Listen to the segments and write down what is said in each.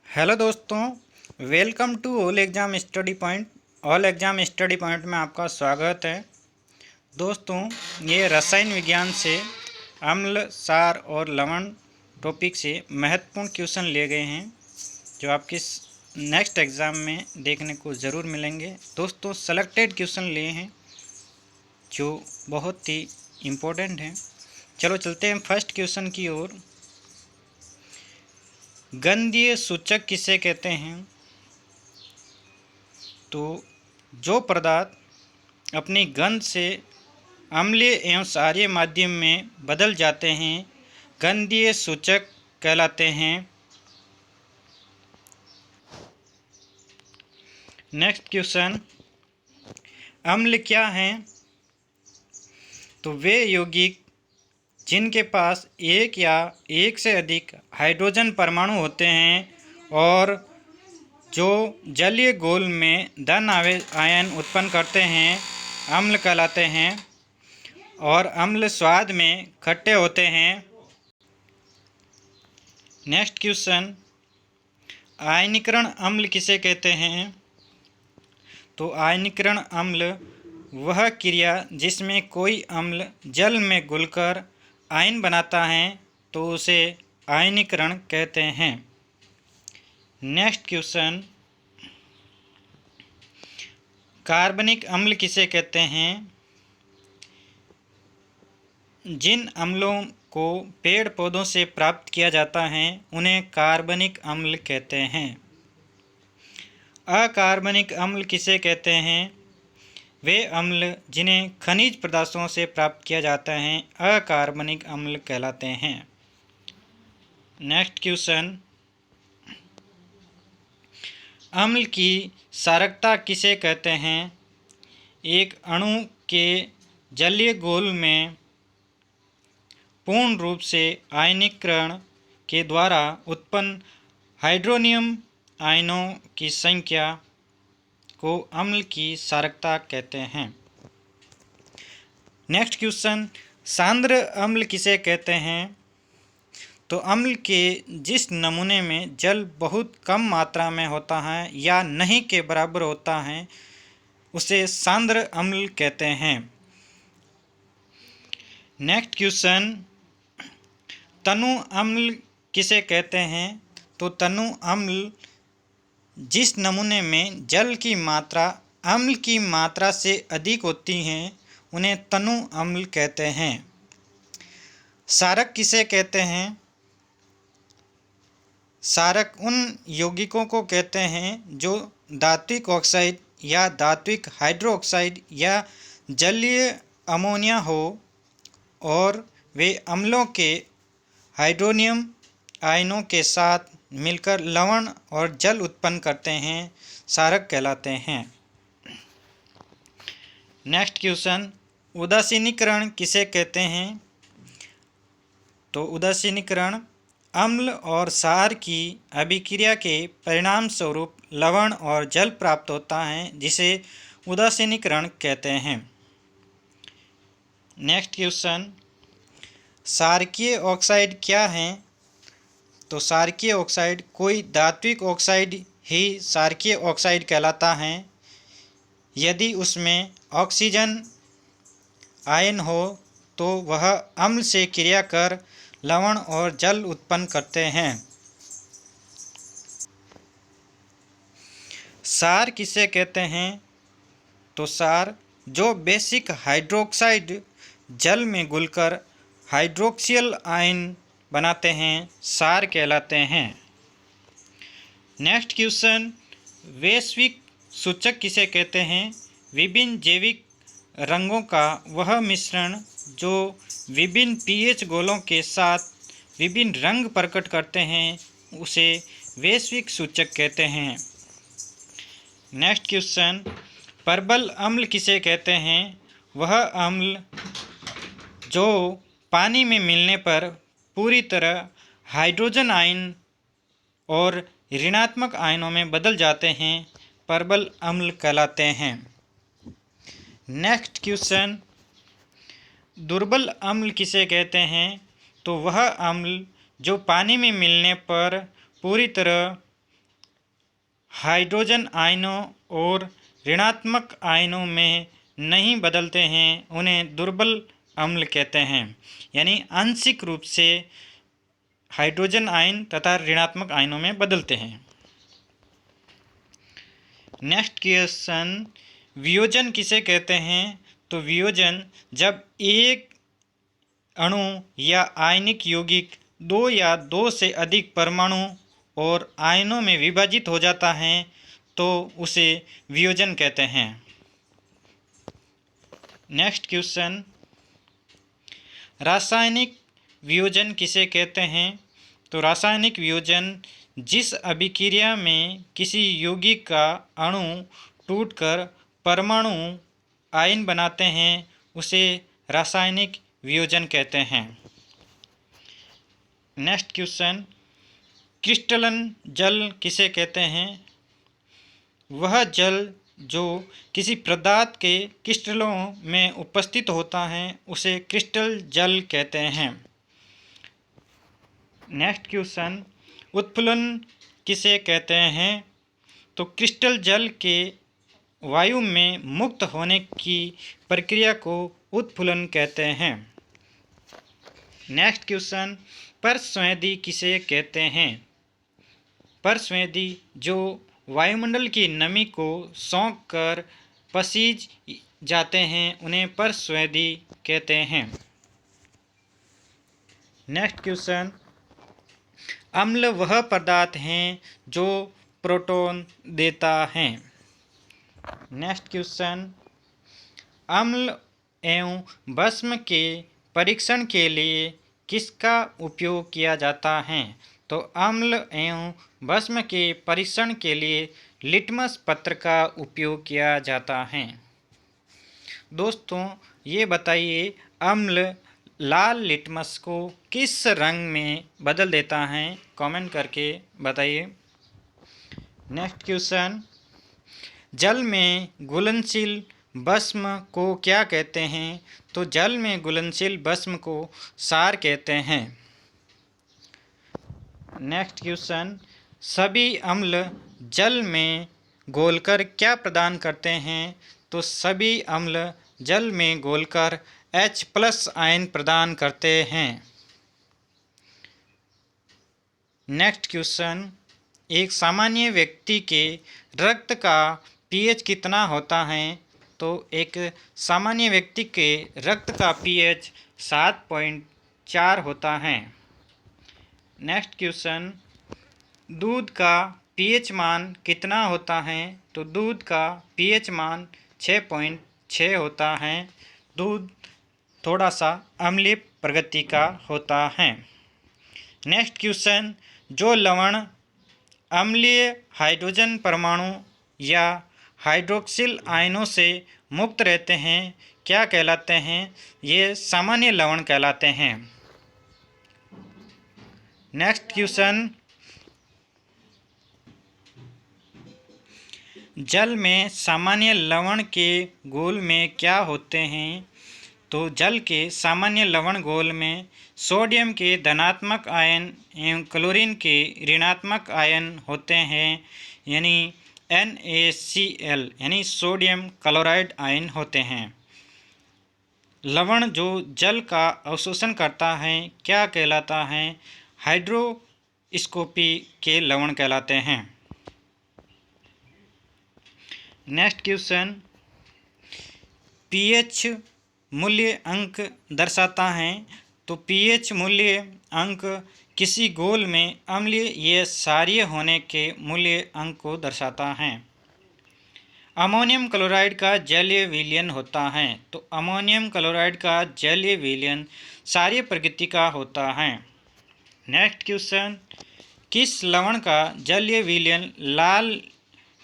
Hello दोस्तों, welcome to All Exam Study Point. All Exam Study Point में आपका स्वागत है। दोस्तों, ये रसायन विज्ञान से अम्ल, क्षार और लवण टॉपिक से महत्वपूर्ण क्वेश्चन लिए गए हैं जो आपके नेक्स्ट एग्ज़ाम में देखने को ज़रूर मिलेंगे। दोस्तों, सेलेक्टेड क्वेश्चन लिए हैं जो बहुत ही इम्पोर्टेंट हैं। चलो चलते हैं फर्स्ट क्वेश्चन की ओर। गंधीय सूचक किसे कहते हैं? तो जो पदार्थ अपनी गंध से अम्लीय एवं क्षारीय माध्यम में बदल जाते हैं गंधीय सूचक कहलाते हैं। नेक्स्ट क्वेश्चन, अम्ल क्या हैं? तो वे यौगिक जिनके पास एक या एक से अधिक हाइड्रोजन परमाणु होते हैं और जो जलीय घोल में धन आयन उत्पन्न करते हैं अम्ल कहलाते हैं। और अम्ल स्वाद में खट्टे होते हैं। नेक्स्ट क्वेश्चन, आयनीकरण अम्ल किसे कहते हैं? तो आयनीकरण अम्ल वह क्रिया जिसमें कोई अम्ल जल में घुलकर आयन बनाता है तो उसे आयनीकरण कहते हैं। नेक्स्ट क्वेश्चन, कार्बनिक अम्ल किसे कहते हैं? जिन अम्लों को पेड़ पौधों से प्राप्त किया जाता है उन्हें कार्बनिक अम्ल कहते हैं। अकार्बनिक अम्ल किसे कहते हैं? वे अम्ल जिन्हें खनिज पदार्थों से प्राप्त किया जाता है अकार्बनिक अम्ल कहलाते हैं। नेक्स्ट क्वेश्चन, अम्ल की क्षारकता किसे कहते हैं? एक अणु के जलीय घोल में पूर्ण रूप से आयनीकरण के द्वारा उत्पन्न हाइड्रोनियम आयनों की संख्या को अम्ल की क्षारकता कहते हैं। नेक्स्ट क्वेश्चन, सांद्र अम्ल किसे कहते हैं? तो अम्ल के जिस नमूने में जल बहुत कम मात्रा में होता है या नहीं के बराबर होता है उसे सांद्र अम्ल कहते हैं। नेक्स्ट क्वेश्चन, तनु अम्ल किसे कहते हैं? तो तनु अम्ल जिस नमूने में जल की मात्रा अम्ल की मात्रा से अधिक होती है उन्हें तनु अम्ल कहते हैं। क्षारक किसे कहते हैं? क्षारक उन यौगिकों को कहते हैं जो धात्विक ऑक्साइड या धात्विक हाइड्रोक्साइड या जलीय अमोनिया हो और वे अम्लों के हाइड्रोनियम आयनों के साथ मिलकर लवण और जल उत्पन्न करते हैं क्षारक कहलाते हैं। नेक्स्ट क्वेश्चन, उदासीनीकरण किसे कहते हैं? तो उदासीनीकरण अम्ल और क्षार की अभिक्रिया के परिणाम स्वरूप लवण और जल प्राप्त होता है जिसे उदासीनीकरण कहते हैं। नेक्स्ट क्वेश्चन, क्षारकीय ऑक्साइड क्या है? तो क्षारकीय ऑक्साइड कोई धात्विक ऑक्साइड ही क्षारकीय ऑक्साइड कहलाता है यदि उसमें ऑक्सीजन आयन हो तो वह अम्ल से क्रिया कर लवण और जल उत्पन्न करते हैं। क्षार किसे कहते हैं? तो क्षार जो बेसिक हाइड्रोक्साइड जल में घुलकर हाइड्रोक्सियल आयन बनाते हैं क्षार कहलाते हैं। नेक्स्ट क्वेश्चन, वैश्विक सूचक किसे कहते हैं? विभिन्न जैविक रंगों का वह मिश्रण जो विभिन्न पीएच घोलों के साथ विभिन्न रंग प्रकट करते हैं उसे वैश्विक सूचक कहते हैं। नेक्स्ट क्वेश्चन, प्रबल अम्ल किसे कहते हैं? वह अम्ल जो पानी में मिलने पर पूरी तरह हाइड्रोजन आयन और ऋणात्मक आयनों में बदल जाते हैं प्रबल अम्ल कहलाते हैं। नेक्स्ट क्वेश्चन, दुर्बल अम्ल किसे कहते हैं? तो वह अम्ल जो पानी में मिलने पर पूरी तरह हाइड्रोजन आयनों और ऋणात्मक आयनों में नहीं बदलते हैं उन्हें दुर्बल अम्ल कहते हैं। यानी आंशिक रूप से हाइड्रोजन आयन तथा ऋणात्मक आयनों में बदलते हैं। नेक्स्ट क्वेश्चन, वियोजन किसे कहते हैं? तो वियोजन जब एक अणु या आयनिक यौगिक दो या दो से अधिक परमाणु और आयनों में विभाजित हो जाता है तो उसे वियोजन कहते हैं। नेक्स्ट क्वेश्चन, रासायनिक वियोजन किसे कहते हैं? तो रासायनिक वियोजन जिस अभिक्रिया में किसी यौगिक का अणु टूटकर परमाणु आयन बनाते हैं उसे रासायनिक वियोजन कहते हैं। नेक्स्ट क्वेश्चन, क्रिस्टलन जल किसे कहते हैं? वह जल जो किसी पदार्थ के क्रिस्टलों में उपस्थित होता है उसे क्रिस्टल जल कहते हैं। नेक्स्ट क्वेश्चन, उत्प्लवन किसे कहते हैं? तो क्रिस्टल जल के वायु में मुक्त होने की प्रक्रिया को उत्प्लवन कहते हैं। नेक्स्ट क्वेश्चन, परस्वैदी किसे कहते हैं? परस्वैदी जो वायुमंडल की नमी को सोख कर पसीज जाते हैं उन्हें परस्वैदी कहते हैं। नेक्स्ट क्वेश्चन, अम्ल वह पदार्थ हैं जो प्रोटॉन देता है। नेक्स्ट क्वेश्चन, अम्ल एवं भस्म के परीक्षण के लिए किसका उपयोग किया जाता है? तो अम्ल एवं भस्म के परीक्षण के लिए लिटमस पत्र का उपयोग किया जाता है। दोस्तों, ये बताइए अम्ल लाल लिटमस को किस रंग में बदल देता है? कमेंट करके बताइए। नेक्स्ट क्वेश्चन, जल में घुलनशील भस्म को क्या कहते हैं? तो जल में घुलनशील भस्म को क्षार कहते हैं। नेक्स्ट क्वेश्चन, सभी अम्ल जल में घोलकर क्या प्रदान करते हैं? तो सभी अम्ल जल में घोलकर H+ आयन प्रदान करते हैं। नेक्स्ट क्वेश्चन, एक सामान्य व्यक्ति के रक्त का pH कितना होता है? तो एक सामान्य व्यक्ति के रक्त का pH 7.4 होता है। नेक्स्ट क्वेश्चन, दूध का pH मान कितना होता है? तो दूध का pH मान 6.6 होता है। दूध थोड़ा सा अम्लीय प्रकृति का होता है। नेक्स्ट क्वेश्चन, जो लवण अम्लीय हाइड्रोजन परमाणु या हाइड्रोक्सिल आयनों से मुक्त रहते हैं क्या कहलाते हैं? ये सामान्य लवण कहलाते हैं। नेक्स्ट क्वेश्चन, जल में सामान्य लवण के घोल में क्या होते हैं? तो जल के सामान्य लवण घोल में सोडियम के धनात्मक आयन एवं क्लोरीन के ऋणात्मक आयन होते हैं, यानी NaCl यानी सोडियम क्लोराइड आयन होते हैं। लवण जो जल का अवशोषण करता है क्या कहलाता है? हाइड्रोस्कोपी के लवण कहलाते हैं। नेक्स्ट क्वेश्चन, pH मूल्य अंक दर्शाता है। तो pH मूल्य अंक किसी घोल में अम्लीय या क्षारीय होने के मूल्य अंक को दर्शाता है। अमोनियम क्लोराइड का जलीय विलयन होता है। तो अमोनियम क्लोराइड का जलीय विलयन क्षारीय प्रकृति का होता है। नेक्स्ट क्वेश्चन, किस लवण का जलीय विलयन लाल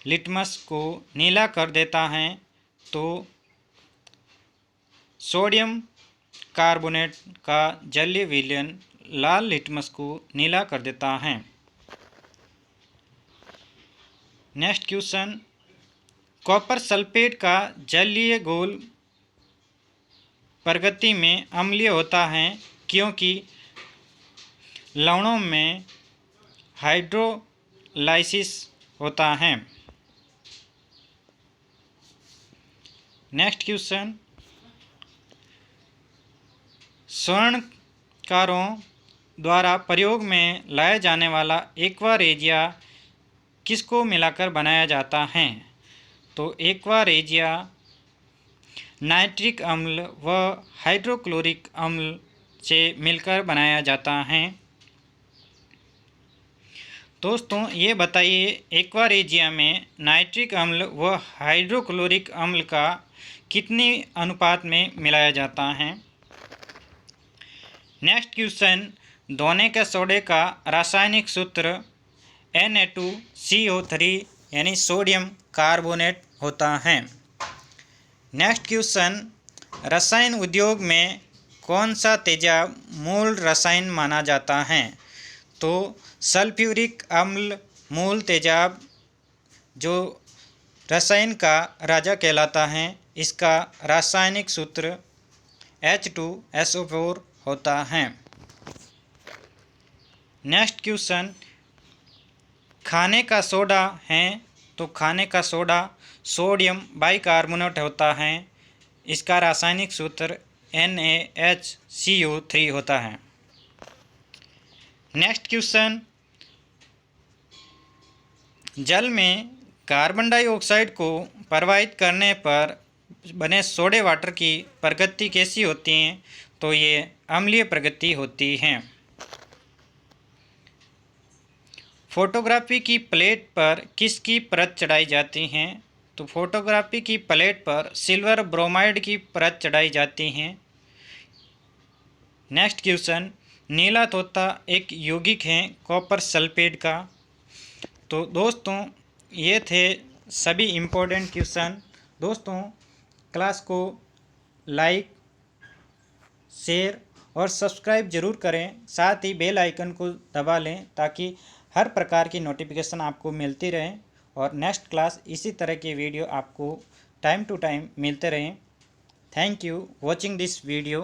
लिटमस को नीला कर देता है? तो सोडियम कार्बोनेट का जलीय विलयन लाल लिटमस को नीला कर देता है। नेक्स्ट क्वेश्चन, कॉपर सल्फेट का जलीय घोल प्रकृति में अम्लीय होता है क्योंकि लवणों में हाइड्रोलाइसिस होता है। नेक्स्ट क्वेश्चन, स्वर्णकारों द्वारा प्रयोग में लाया जाने वाला एक्वा रेजिया किसको मिलाकर बनाया जाता है? तो एक्वा रेजिया नाइट्रिक अम्ल व हाइड्रोक्लोरिक अम्ल से मिलकर बनाया जाता है। दोस्तों ये बताइए, एक्वा रेजिया में नाइट्रिक अम्ल व हाइड्रोक्लोरिक अम्ल का कितने अनुपात में मिलाया जाता है? नेक्स्ट क्वेश्चन, धोने के सोडे का रासायनिक सूत्र Na2CO3 यानी सोडियम कार्बोनेट होता है। नेक्स्ट क्वेश्चन, रसायन उद्योग में कौन सा तेजाब मूल रसायन माना जाता है? तो सल्फ्यूरिक अम्ल मूल तेजाब जो रसायन का राजा कहलाता है। इसका रासायनिक सूत्र H2SO4 होता है। नेक्स्ट क्वेश्चन, खाने का सोडा है तो खाने का सोडा सोडियम बाइकार्बोनेट होता है। इसका रासायनिक सूत्र NaHCO3 होता है। नेक्स्ट क्वेश्चन, जल में कार्बन डाइऑक्साइड को प्रवाहित करने पर बने सोडे वाटर की प्रगति कैसी होती है? तो ये अम्लीय प्रगति होती है। फोटोग्राफी की प्लेट पर किसकी परत चढ़ाई जाती है? तो फोटोग्राफी की प्लेट पर सिल्वर ब्रोमाइड की परत चढ़ाई जाती है। नेक्स्ट क्वेश्चन, नीला तोता एक यौगिक है कॉपर सल्फेट का। तो दोस्तों ये थे सभी इम्पोर्टेंट क्वेश्चन। दोस्तों क्लास को लाइक, शेयर और सब्सक्राइब ज़रूर करें, साथ ही बेल आइकन को दबा लें ताकि हर प्रकार की नोटिफिकेशन आपको मिलती रहे और नेक्स्ट क्लास इसी तरह की वीडियो आपको टाइम टू टाइम मिलते रहें। Thank you watching this video.